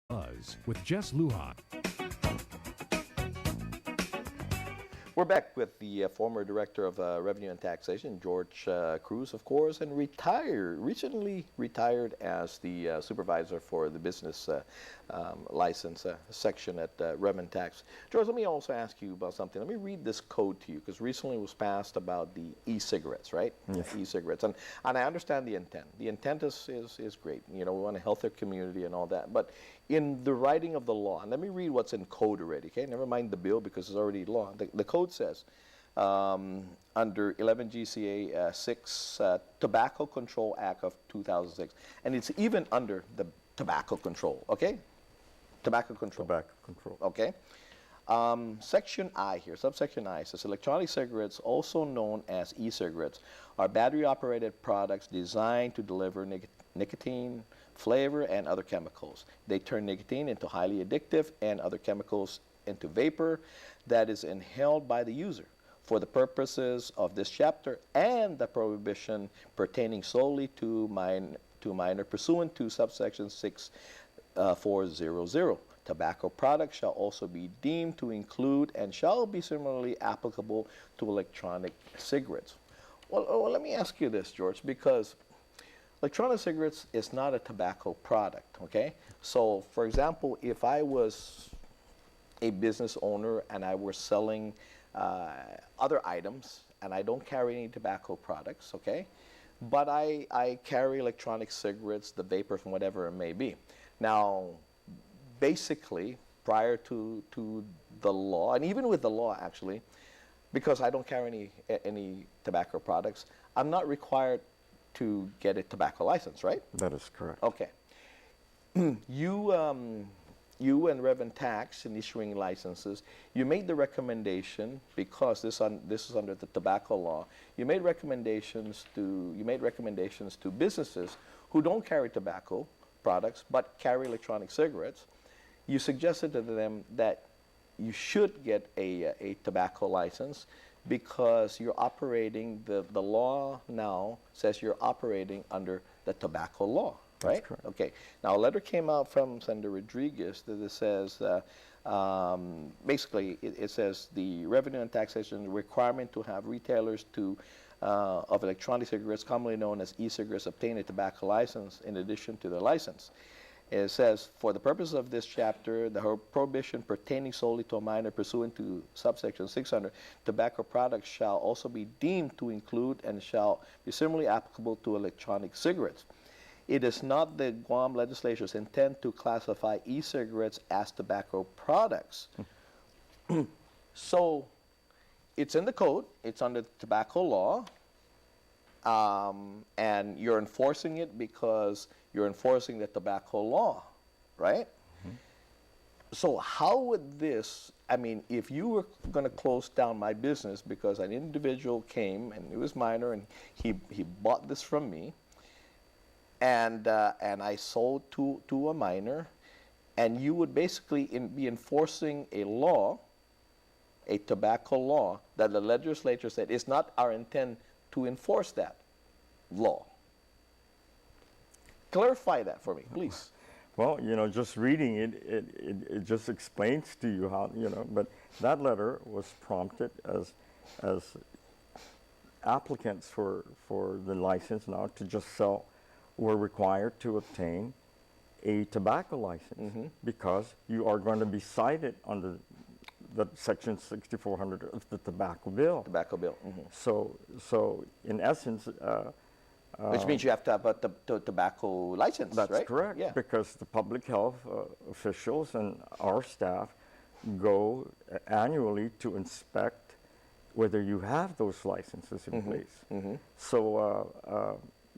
Buzz with Jess Lujan. We're back with the former Director of Revenue and Taxation, George Cruz, of course, and recently retired as the supervisor for the business license section at Rev and Tax. George, let me also ask you about something. Let me read this code to you, because recently it was passed about the e-cigarettes, right? Yes. E-cigarettes. And I understand the intent. The intent is great. You know, we want a healthier community and all that. But in the writing of the law, and let me read what's in code already, okay? Never mind the bill, because it's already law. The code says, under 11 GCA 6, Tobacco Control Act of 2006, and it's even under the tobacco control, okay? Tobacco control. Tobacco control. Okay. Section I here, subsection I says electronic cigarettes, also known as e-cigarettes, are battery-operated products designed to deliver nicotine, flavor, and other chemicals. They turn nicotine into highly addictive and other chemicals into vapor that is inhaled by the user. For the purposes of this chapter and the prohibition pertaining solely to minor pursuant to subsection 6400, tobacco products shall also be deemed to include and shall be similarly applicable to electronic cigarettes. Well, let me ask you this, George, because electronic cigarettes is not a tobacco product, okay? So, for example, if I was a business owner and I were selling other items and I don't carry any tobacco products, okay? But I carry electronic cigarettes, the vapor from whatever it may be. Now, basically, prior to the law, and even with the law actually, because I don't carry any tobacco products, I'm not required to get a tobacco license, right? That is correct. Okay. You and Rev and Tax, in issuing licenses, you made the recommendation, because this is under the tobacco law, you made recommendations to businesses who don't carry tobacco products but carry electronic cigarettes. You suggested to them that you should get a tobacco license because you're operating, the law now says you're operating under the tobacco law, right? That's correct. Okay. Now, a letter came out from Senator Rodriguez that it says, basically, it says the revenue and taxation requirement to have retailers of electronic cigarettes, commonly known as e-cigarettes, obtain a tobacco license in addition to their license. It says, for the purpose of this chapter, the prohibition pertaining solely to a minor pursuant to subsection 600, tobacco products shall also be deemed to include and shall be similarly applicable to electronic cigarettes. It is not the Guam legislature's intent to classify e-cigarettes as tobacco products. So, it's in the code, it's under the tobacco law, and you're enforcing it because you're enforcing the tobacco law, right? Mm-hmm. So how would this, I mean, if you were going to close down my business because an individual came and it was minor and he bought this from me, and I sold to a minor, and you would basically be enforcing a law, a tobacco law, that the legislature said it's not our intent to enforce that law. Clarify that for me, please. Well, you know, just reading it just explains to you how, you know, but that letter was prompted as applicants for the license now to just sell were required to obtain a tobacco license, because you are going to be cited under the section 6400 of the tobacco bill. Tobacco bill. So in essence, which means you have to have a tobacco license, that's right? correct, yeah. Because the public health officials and our staff go annually to inspect whether you have those licenses in place. So,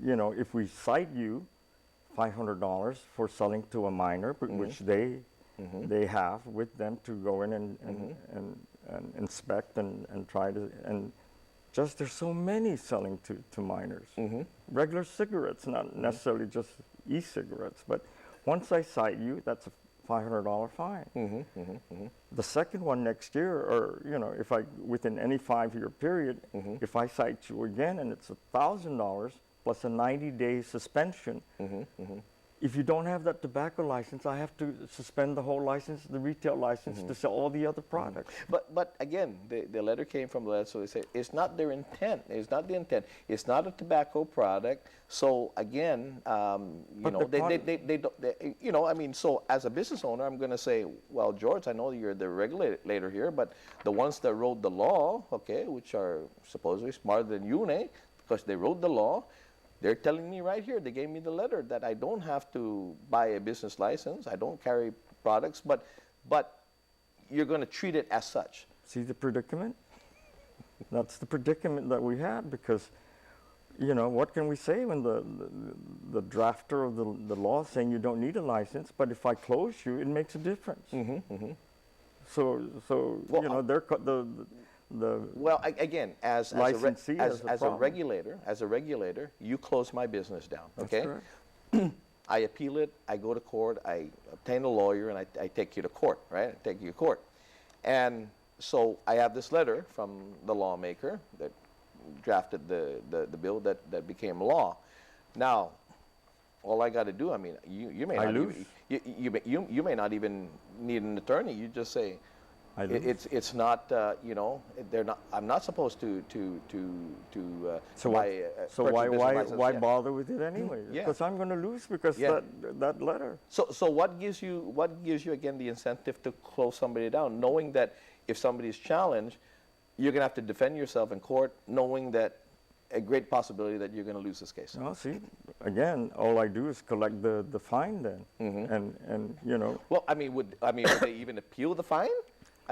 you know, if we cite you $500 for selling to a minor, which they have with them to go in and inspect and try to, and just there's so many selling to minors. Regular cigarettes, not necessarily just e-cigarettes, but once I cite you, that's a $500 fine. The second one next year, or you know, if I within any 5-year period, if I cite you again and it's $1,000 plus a 90-day suspension, if you don't have that tobacco license, I have to suspend the whole license, the retail license, to sell all the other products. But again, the letter came from the letter, so they say it's not their intent. It's not the intent. It's not a tobacco product. So again, you know, they don't, you know, I mean, so as a business owner, I'm going to say, well, George, I know you're the regulator here, but the ones that wrote the law, okay, which are supposedly smarter than you, because they wrote the law. They're telling me right here, they gave me the letter that I don't have to buy a business license, I don't carry products, but you're going to treat it as such. See the predicament? That's the predicament that we had, because, you know, what can we say when the drafter of the law is saying you don't need a license, but if I close you, it makes a difference. So Well, you know, well, again, as a regulator, you close my business down, okay? That's correct. I appeal it, I go to court, I obtain a lawyer, and I take you to court, right? I take you to court. And so I have this letter from the lawmaker that drafted the bill that became law. Now, all I got to do, I mean, you may not even, you may not even need an attorney. You just say, it's not, you know, they're not. I'm not supposed to buy. So why bother with it anyway? Yeah. Because I'm going to lose because that letter. So what gives you again the incentive to close somebody down, knowing that if somebody's challenged, you're going to have to defend yourself in court, knowing that a great possibility that you're going to lose this case. Well, see, again, all I do is collect the fine then, and you know. Well, would they even appeal the fine?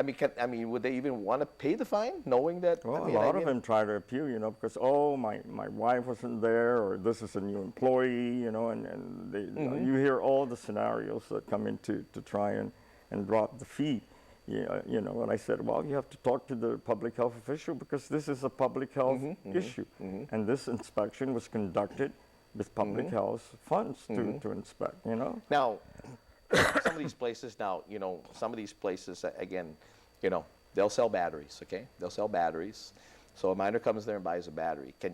Would they even want to pay the fine, knowing that? Well, a lot of them try to appeal, you know, because my wife wasn't there, or this is a new employee, you know, and they, you hear all the scenarios that come in to try and drop the fee. Yeah, you know, and I said, well, you have to talk to the public health official because this is a public health issue, and this inspection was conducted with public health funds to inspect, you know. Now, some of these places again, you know, they'll sell batteries, okay? They'll sell batteries. So a miner comes there and buys a battery. Do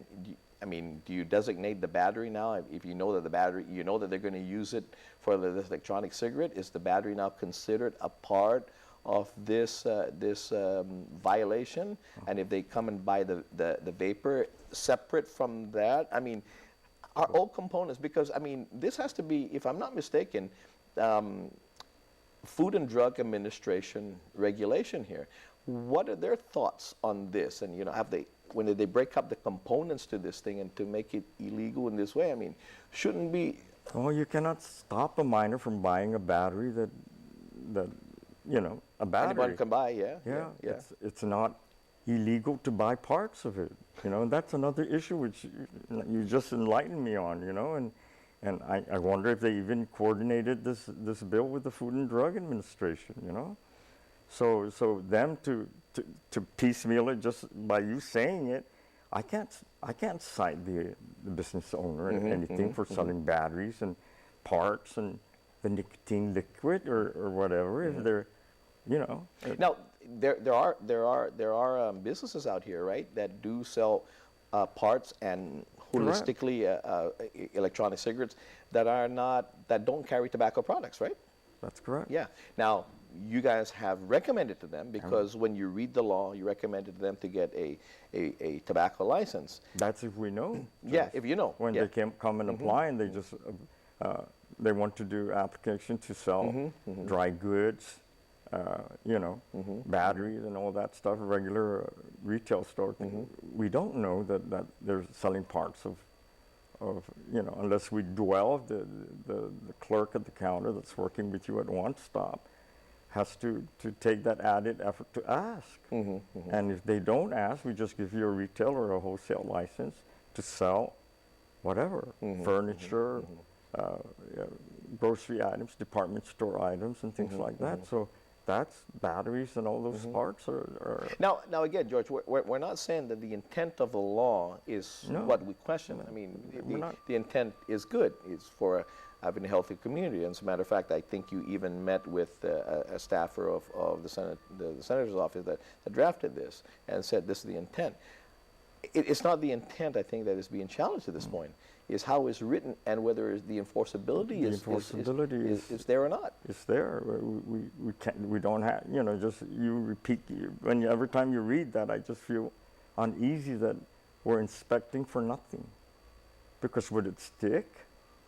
you designate the battery now? If you know that the battery, you know that they're going to use it for this electronic cigarette, is the battery now considered a part of this violation? And if they come and buy the vapor separate from that, are all components, because this has to be, if I'm not mistaken, Food and Drug Administration regulation here. What are their thoughts on this? And you know, when they break up the components to this thing and to make it illegal in this way? Shouldn't be. Well, you cannot stop a miner from buying a battery that you know, a battery. Anyone can buy, yeah. It's not illegal to buy parts of it. You know, that's another issue which you just enlightened me on. You know, and I wonder if they even coordinated this bill with the Food and Drug Administration. You know, so them to piecemeal it just by you saying it, I can't cite the business owner and anything for selling batteries and parts and the nicotine liquid or whatever if they're, you know. Now there are businesses out here, right, that do sell parts and holistically electronic cigarettes that don't carry tobacco products, right? That's correct. Yeah. Now you guys have recommended to them, because when you read the law, you recommended to them to get a tobacco license. That's if we know. Yeah, if you know. When they come and apply, and they just they want to do application to sell dry goods, you know, batteries and all that stuff, regular retail store. We don't know that they're selling parts of, you know, unless we dwell, the clerk at the counter that's working with you at One Stop has to take that added effort to ask. And if they don't ask, we just give you a retail or a wholesale license to sell whatever, furniture, grocery items, department store items, and things like that. So that's batteries and all those parts are. Now again, George, we're not saying that the intent of the law is what we question. The intent is good. It's for having a healthy community. And as a matter of fact, I think you even met with a staffer of the senator's office that drafted this and said this is the intent. It's not the intent, I think, that is being challenged at this point. is how it's written and whether the enforceability, is there or not. It's there. We can't. We don't have. You know, just you repeat every time you read that, I just feel uneasy that we're inspecting for nothing. Because would it stick?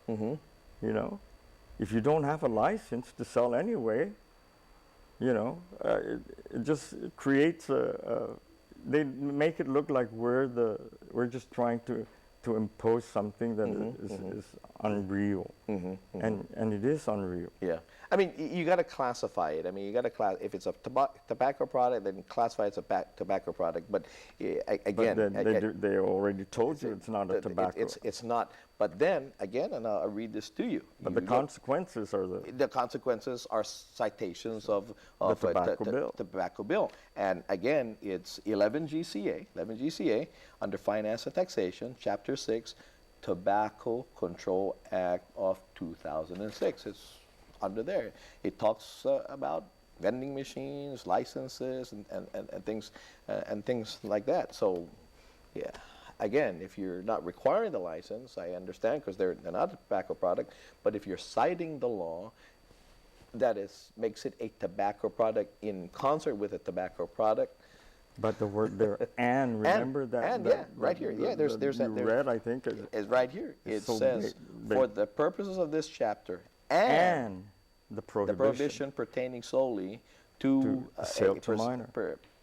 You know, if you don't have a license to sell anyway, you know, it just creates they make it look like we're just trying to impose something that is unreal, and it is unreal. Yeah, I mean, you got to classify it. I mean, you got to if it's a tobacco product, then classify it as a tobacco product. But again, they already told you it's not a tobacco. It's not. But then again, and I'll read this to you. But the consequences are the consequences are citations of the tobacco bill. And again, it's 11 GCA under Finance and Taxation, Chapter 6, Tobacco Control Act of 2006. It's under there. It talks about vending machines, licenses, and things like that. So, yeah. Again, if you're not requiring the license, I understand because they're not a tobacco product. But if you're citing the law, that makes it a tobacco product in concert with a tobacco product. But the word there, and remember right here. Yeah, there's read, I think, is right here. It so says, for the purposes of this chapter, and the prohibition pertaining solely to sale to minor.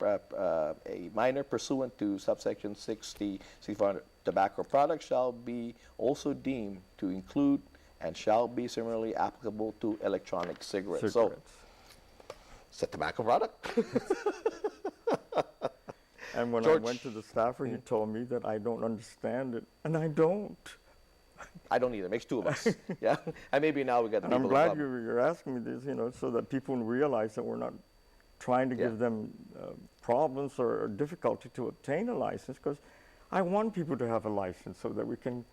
A minor pursuant to subsection 6400, tobacco products shall be also deemed to include and shall be similarly applicable to electronic cigarettes. So, it's a tobacco product. And when George, I went to the staffer, he told me that I don't understand it, and I don't. I don't either. It makes two of us. Yeah, and maybe now we got the people. I'm glad you're asking me this, you know, so that people realize that we're not trying to give them problems or difficulty to obtain a license, because I want people to have a license so that we can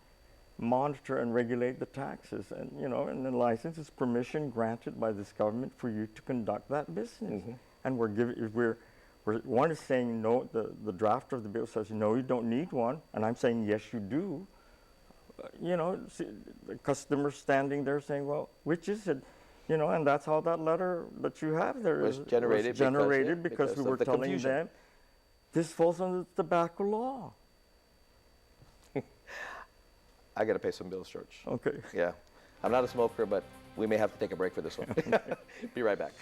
monitor and regulate the taxes, and you know, and the license is permission granted by this government for you to conduct that business. And one is saying no, the drafter of the bill says no, you don't need one, and I'm saying yes, you do. You know, see, the customer standing there saying, well, which is it? You know, and that's how that letter that you have there was generated because we were telling confusion. Them this falls under the tobacco law. I got to pay some bills, George. Okay. Yeah. I'm not a smoker, but we may have to take a break for this one. Be right back.